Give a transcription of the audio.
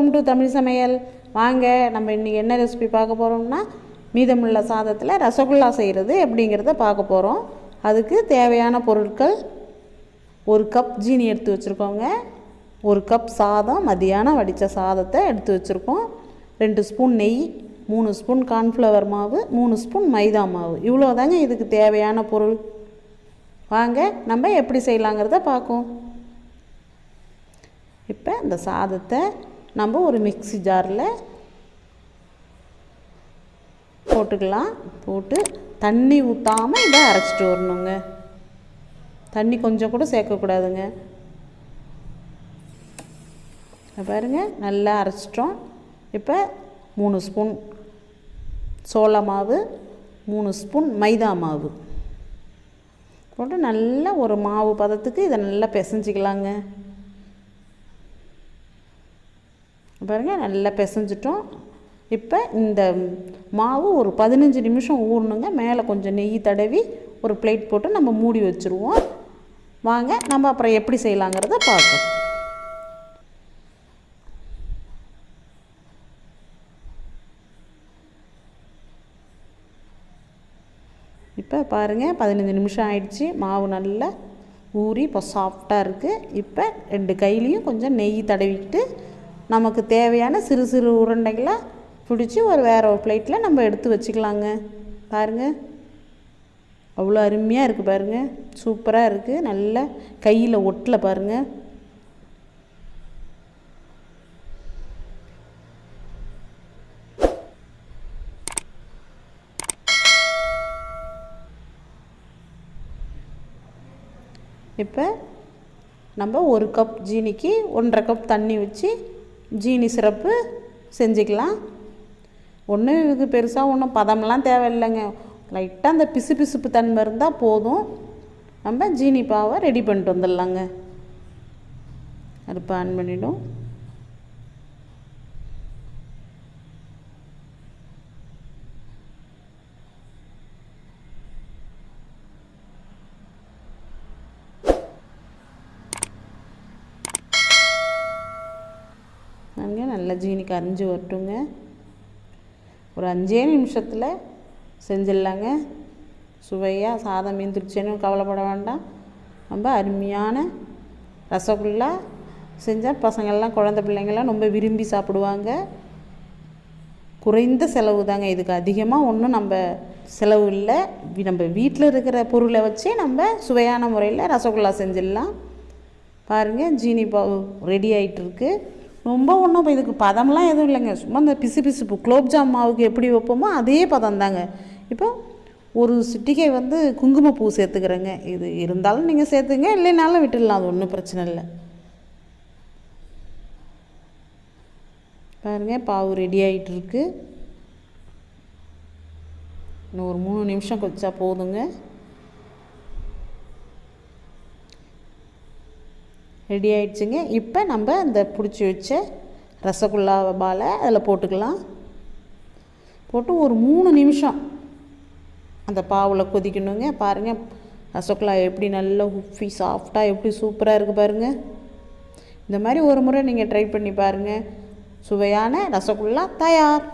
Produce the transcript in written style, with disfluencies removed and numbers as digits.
Welcome to Tamil சமையல். வாங்க, நம்ம இன்றைக்கி என்ன ரெசிபி பார்க்க போகிறோம்னா, மீதமுள்ள சாதத்தில் ரசகுல்லா செய்கிறது எப்படிங்கிறத பார்க்க போகிறோம். அதுக்கு தேவையான பொருட்கள்: 1 கப் ஜீனி எடுத்து வச்சுருக்கோங்க, 1 கப் சாதம், மதியானம் வடித்த சாதத்தை எடுத்து வச்சுருக்கோம், 2 ஸ்பூன் நெய், 3 ஸ்பூன் கார்ன்ஃப்ளவர் மாவு, 3 ஸ்பூன் மைதா மாவு. இவ்வளோ தாங்க இதுக்கு தேவையான பொருள். வாங்க நம்ம எப்படி செய்யலாங்கிறத பார்ப்போம். இப்போ இந்த சாதத்தை நம்ம ஒரு மிக்ஸி ஜாரில் போட்டுக்கலாம். போட்டு தண்ணி ஊற்றாமல் இதை அரைச்சிட்டு வரணுங்க. தண்ணி கொஞ்சம் கூட சேர்க்கக்கூடாதுங்க. பாருங்கள், நல்லா அரைச்சிட்டோம். இப்போ 3 ஸ்பூன் சோள மாவு, 3 ஸ்பூன் மைதா மாவு போட்டு நல்லா ஒரு மாவு பதத்துக்கு இதை நல்லா பிசைஞ்சிக்கலாங்க. பாருங்கள், நல்லா பிசைஞ்சிட்டோம். இப்போ இந்த மாவு ஒரு 15 நிமிஷம் ஊறணுங்க. மேலே கொஞ்சம் நெய் தடவி ஒரு பிளேட் போட்டு நம்ம மூடி வச்சுருவோம். வாங்க நம்ம அப்புறம் எப்படி செய்யலாங்கிறத பார்ப்போம். இப்போ பாருங்கள், 15 நிமிஷம் ஆயிடுச்சு. மாவு நல்லா ஊறி இப்போ சாஃப்டாக இருக்குது. இப்போ 2 கையிலையும் கொஞ்சம் நெய் தடவிக்கிட்டு நமக்கு தேவையான சிறு சிறு உருண்டைகளாக பிடிச்சி வேறு ஒரு பிளேட்டில் நம்ம எடுத்து வச்சுக்கலாங்க. பாருங்கள், அவ்வளோ அருமையாக இருக்குது. பாருங்கள், சூப்பராக இருக்குது. நல்லா கையில் ஒட்டல பாருங்கள். இப்போ நம்ம 1 கப் ஜீனிக்கு 1.5 கப் தண்ணி வச்சு ஜீனி சிரப்பு செஞ்சுக்கலாம். ஒன்றும் இதுக்கு பெருசாக ஒன்றும் பதம்லாம் தேவையில்லைங்க. லைட்டாக அந்த பிசு பிசுப்பு தன்மை இருந்தால் போதும். நம்ம ஜீனி பாவை ரெடி பண்ணிட்டு வந்துடலாங்க. அடுப்பை ஆன் பண்ணிவிடும். நாங்கள் நல்லா ஜீனி கரைஞ்சி வரட்டுங்க. ஒரு 5 நிமிஷத்தில் செஞ்சிடலாங்க. சுவையாக சாதம் மீந்துருச்சுன்னு கவலைப்பட வேண்டாம். ரொம்ப அருமையான ரசகுல்லா செஞ்சால் பசங்கள்லாம், குழந்தை பிள்ளைங்கள்லாம் ரொம்ப விரும்பி சாப்பிடுவாங்க. குறைந்த செலவு தாங்க இதுக்கு. அதிகமாக ஒன்றும் நம்ம செலவு இல்லை. நம்ம வீட்டில் இருக்கிற பொருளை வச்சு நம்ம சுவையான முறையில் ரசகுல்லா செஞ்சிடலாம். பாருங்கள், ஜீனி பாவு ரெடி ஆகிட்டுருக்கு. ரொம்ப ஒன்றும் இப்போ இதுக்கு பதம்லாம் எதுவும் இல்லைங்க. சும்மா இந்த பிசு பிசுப்பு குலோப்ஜாம் மாவுக்கு எப்படி வைப்போமோ அதே பதம் தாங்க. இப்போ ஒரு சிட்டிகை குங்குமப்பூ சேர்த்துக்கிறேங்க. இது இருந்தாலும் நீங்கள் சேர்த்துங்க, இல்லைனாலும் விட்டுடலாம், அது ஒன்றும் பிரச்சனை இல்லை. பாருங்கள், பாவு ரெடி ஆகிட்டுருக்கு. இன்னும் ஒரு 3 நிமிஷம் கொதிச்சா போதுங்க. ரெடி ஆகிடுச்சுங்க. இப்போ நம்ம இந்த பிடிச்சி வச்ச ரசகுல்லா பாலை அதில் போட்டுக்கலாம். போட்டு ஒரு 3 நிமிஷம் அந்த பாவில் கொதிக்கணுங்க. பாருங்கள், ரசகுல்லா எப்படி நல்லா உப்பி சாஃப்டாக எப்படி சூப்பராக இருக்குது பாருங்கள். இந்த மாதிரி ஒரு முறை நீங்கள் ட்ரை பண்ணி பாருங்கள். சுவையான ரசகுல்லா தயார்.